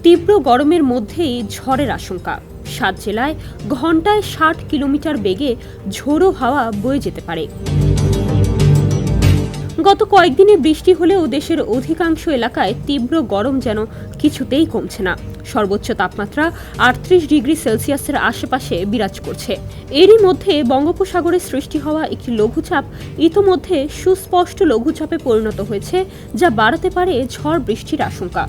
তীব্র গরমের মধ্যেই ঝড়ের আশঙ্কা। 7 জেলায় ঘন্টায় 60 কিলোমিটার বেগে ঝোড়ো হাওয়া বয়ে যেতে পারে। গত কয়েকদিনে বৃষ্টি হলেও দেশের অধিকাংশ এলাকায় তীব্র গরম যেন কিছুতেই কমছে না। সর্বোচ্চ তাপমাত্রা 38 ডিগ্রি সেলসিয়াসের আশেপাশে বিরাজ করছে। এরই মধ্যে বঙ্গোপসাগরে সৃষ্টি হওয়া একটি লঘুচাপ ইতোমধ্যে সুস্পষ্ট লঘুচাপে পরিণত হয়েছে, যা বাড়াতে পারে ঝড় বৃষ্টির আশঙ্কা।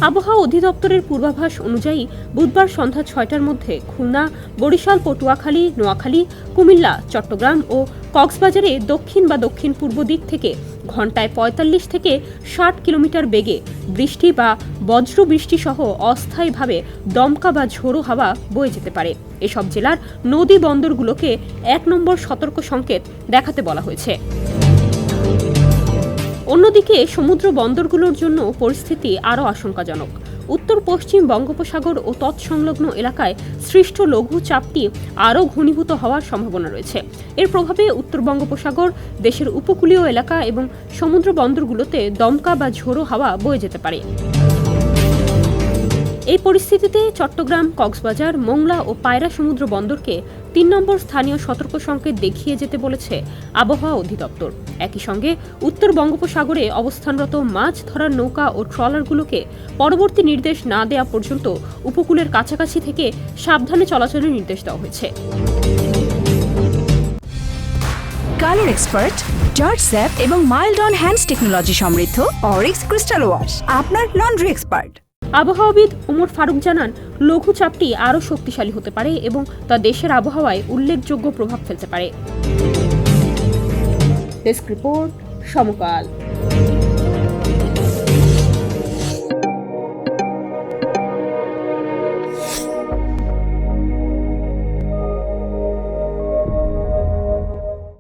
আবহাওয়া অধিদপ্তরের পূর্বাভাস অনুযায়ী বুধবার সন্ধ্যা 6টার মধ্যে খুলনা, বরিশাল, পটুয়াখালী, নোয়াখালী, কুমিল্লা, চট্টগ্রাম ও কক্সবাজারে দক্ষিণ বা দক্ষিণ পূর্ব দিক থেকে ঘন্টায় 45 থেকে 60 কিলোমিটার বেগে বৃষ্টি বা বজ্র বৃষ্টি সহ অস্থায়ীভাবে দমকা বা ঝোড়ো হাওয়া বয়ে যেতে পারে। এসব জেলার নদী বন্দরগুলোকে 1 নম্বর সতর্ক সংকেত দেখাতে বলা হয়েছে। অন্যদিকে সমুদ্র বন্দরগুলোর জন্য পরিস্থিতি আরও আশঙ্কাজনক। উত্তর পশ্চিম বঙ্গোপসাগর ও তৎসংলগ্ন এলাকায় সৃষ্ট লঘুচাপটি আরও ঘনীভূত হওয়ার সম্ভাবনা রয়েছে। এর প্রভাবে উত্তর বঙ্গোপসাগর, দেশের উপকূলীয় এলাকা এবং সমুদ্র বন্দরগুলোতে দমকা বা ঝোড়ো হাওয়া বয়ে যেতে পারে। এই পরিস্থিতিতে চট্টগ্রাম, কক্সবাজার, মোংলা ও পায়রা সমুদ্র বন্দরকে 3 নম্বর স্থানীয় সতর্ক সংকেত দেখিয়ে যেতে বলেছে আবহাওয়া অধিদপ্তর। একই সঙ্গে উত্তর বঙ্গোপসাগরে অবস্থানরত মাছ ধরার নৌকা ও ট্রলারগুলোকে পরবর্তী নির্দেশ না দেওয়া পর্যন্ত উপকূলের কাছাকাছি থেকে সাবধানে চলাচলের নির্দেশ দেওয়া হয়েছে। কালার এক্সপার্ট, জর্জ স্যাপ এবং মাইল্ড অন হ্যান্ডস টেকনোলজি সমৃদ্ধ অরিক্স ক্রিস্টাল ওয়াশ আপনার লন্ড্রি এক্সপার্ট। আবহাওয়াবিদ ওমর ফারুক জানান, লঘুচাপটি আরও শক্তিশালী হতে পারে এবং তা দেশের আবহাওয়ায় উল্লেখযোগ্য প্রভাব ফেলতে পারে। ডেস্ক রিপোর্ট, সমকাল।